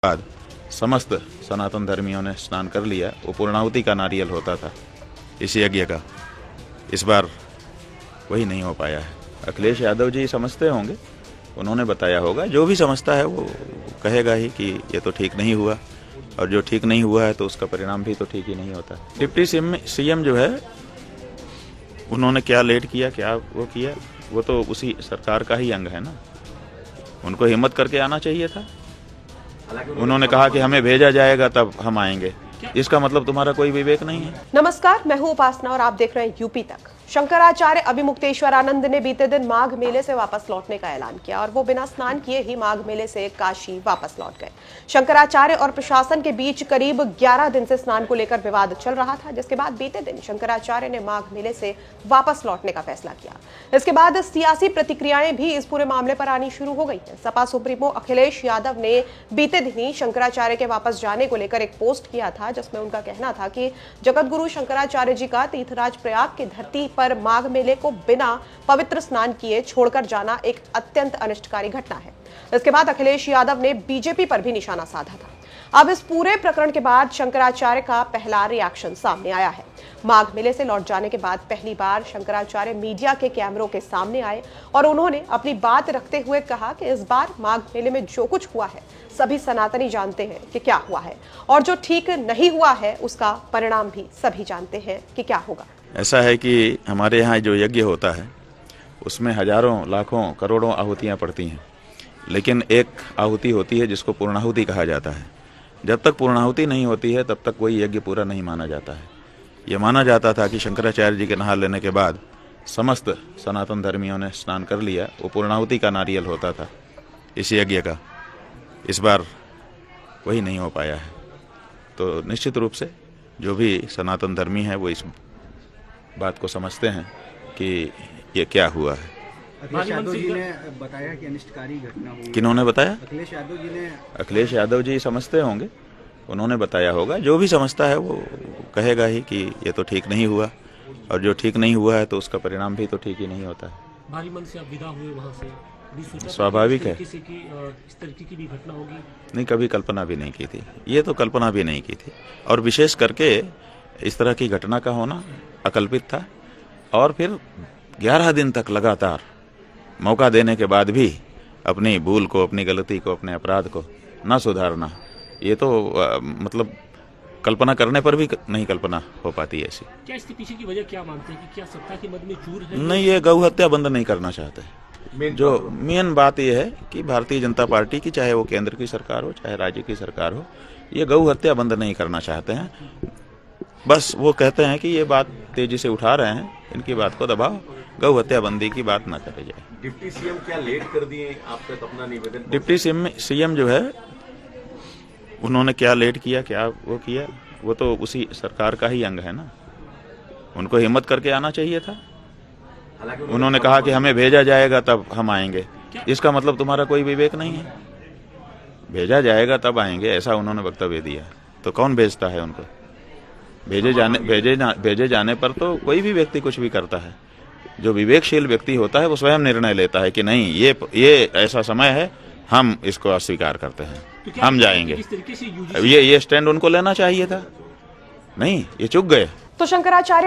बाद समस्त सनातन धर्मियों ने स्नान कर लिया। वो पूर्णाहुति का नारियल होता था इस यज्ञ का, इस बार वही नहीं हो पाया है। अखिलेश यादव जी समझते होंगे, उन्होंने बताया होगा। जो भी समझता है वो कहेगा ही कि ये तो ठीक नहीं हुआ, और जो ठीक नहीं हुआ है तो उसका परिणाम भी तो ठीक ही नहीं होता। डिप्टी सीएम जो है, उन्होंने क्या लेट किया, क्या वो किया, वो तो उसी सरकार का ही अंग है ना। उनको हिम्मत करके आना चाहिए था। उन्होंने कहा कि हमें भेजा जाएगा तब हम आएंगे। इसका मतलब तुम्हारा कोई विवेक नहीं है। नमस्कार, मैं हूं उपासना और आप देख रहे हैं यूपी तक। शंकराचार्य अभिमुक्तेश्वरानंद ने बीते दिन माघ मेले से वापस लौटने का ऐलान किया और वो बिना स्नान किए ही माघ मेले से काशी वापस लौट गए। शंकराचार्य और प्रशासन के बीच करीब 11 दिन से स्नान को लेकर विवाद चल रहा था, जिसके बाद बीते दिन शंकराचार्य ने माघ मेले से वापस लौटने का फैसला किया। इसके बाद सियासी प्रतिक्रियाएं भी इस पूरे मामले पर आनी शुरू हो गई है। सपा सुप्रीमो अखिलेश यादव ने बीते दिन ही शंकराचार्य के वापस जाने को लेकर एक पोस्ट किया था, जिसमें उनका कहना था कि जगतगुरु शंकराचार्य जी का तीर्थराज प्रयाग की धरती पर माघ मेले को बिना पवित्र स्नान किए छोड़कर जाना एक अत्यंत अनिष्टकारी घटना है। इसके बाद अखिलेश यादव ने बीजेपी पर भी निशाना साधा था। अब इस पूरे प्रकरण के बाद शंकराचार्य का पहला रिएक्शन सामने आया है। माघ मेले से लौट जाने के बाद पहली बार शंकराचार्य मीडिया के कैमरों के सामने आए और उन्होंने अपनी बात रखते हुए कहा कि इस बार माघ मेले में जो कुछ हुआ है सभी सनातनी जानते हैं कि क्या हुआ है, और जो ठीक नहीं हुआ है उसका परिणाम भी सभी जानते हैं कि क्या होगा। ऐसा है कि हमारे यहाँ जो यज्ञ होता है उसमें हजारों, लाखों, करोड़ों आहुतियाँ पड़ती हैं, लेकिन एक आहुति होती है जिसको पूर्णाहुति कहा जाता है। जब तक पूर्णाहुति नहीं होती है तब तक कोई यज्ञ पूरा नहीं माना जाता है। ये माना जाता था कि शंकराचार्य जी के नहा लेने के बाद समस्त सनातन धर्मियों ने स्नान कर लिया। वो पूर्णाहुति का नारियल होता था इस यज्ञ का, इस बार वही नहीं हो पाया है। तो निश्चित रूप से जो भी सनातन धर्मी है वो इस बात को समझते हैं कि ये क्या हुआ है। अखिलेश यादव जी ने बताया कि अनिष्टकारी घटना हुई। किन्होंने बताया? अखिलेश यादव जी ने। अखिलेश यादव जी समझते होंगे, उन्होंने बताया होगा। जो भी समझता है वो कहेगा ही कि ये तो ठीक नहीं हुआ, और जो ठीक नहीं हुआ है तो उसका परिणाम भी तो ठीक ही नहीं होता है। भारी मन से आप विदा हुए वहाँ से, स्वाभाविक है। इस तरीके की भी घटना होगी नहीं, कभी कल्पना भी नहीं की थी। ये तो कल्पना भी नहीं की थी, और विशेष करके इस तरह की घटना का होना अकल्पित था। और फिर 11 दिन तक लगातार मौका देने के बाद भी अपनी भूल को, अपनी गलती को, अपने अपराध को न सुधारना, ये तो मतलब कल्पना करने पर भी नहीं कल्पना हो पाती ऐसी। क्या इसके पीछे की वजह क्या मानते हैं कि क्या सत्ता के मद में चूर है? नहीं, ये गौ हत्या बंद नहीं करना चाहते। जो मेन बात यह है कि भारतीय जनता पार्टी की, चाहे वो केंद्र की सरकार हो चाहे राज्य की सरकार हो, ये गौ हत्या बंद नहीं करना चाहते हैं। बस वो कहते हैं कि ये बात तेजी से उठा रहे हैं, इनकी बात को दबाओ, गौ हत्या बंदी की बात ना करे जाए। डिप्टी सीएम क्या लेट कर दिए आप तक अपना निवेदन? डिप्टी सीएम जो है, उन्होंने क्या लेट किया, क्या वो किया, वो तो उसी सरकार का ही अंग है ना। उनको हिम्मत करके आना चाहिए था। उन्होंने कहा कि हमें भेजा जाएगा तब हम आएंगे। इसका मतलब तुम्हारा कोई विवेक नहीं है। भेजा जाएगा तब आएंगे, ऐसा उन्होंने वक्तव्य दिया। तो कौन भेजता है उनको? भेजे जाने पर तो कोई भी व्यक्ति कुछ भी करता है। जो विवेकशील व्यक्ति होता है वो स्वयं निर्णय लेता है कि नहीं, ये ऐसा समय है, हम इसको अस्वीकार करते हैं, हम जाएंगे। ये स्टैंड उनको लेना चाहिए था। नहीं, ये चूक गए। तो शंकराचार्य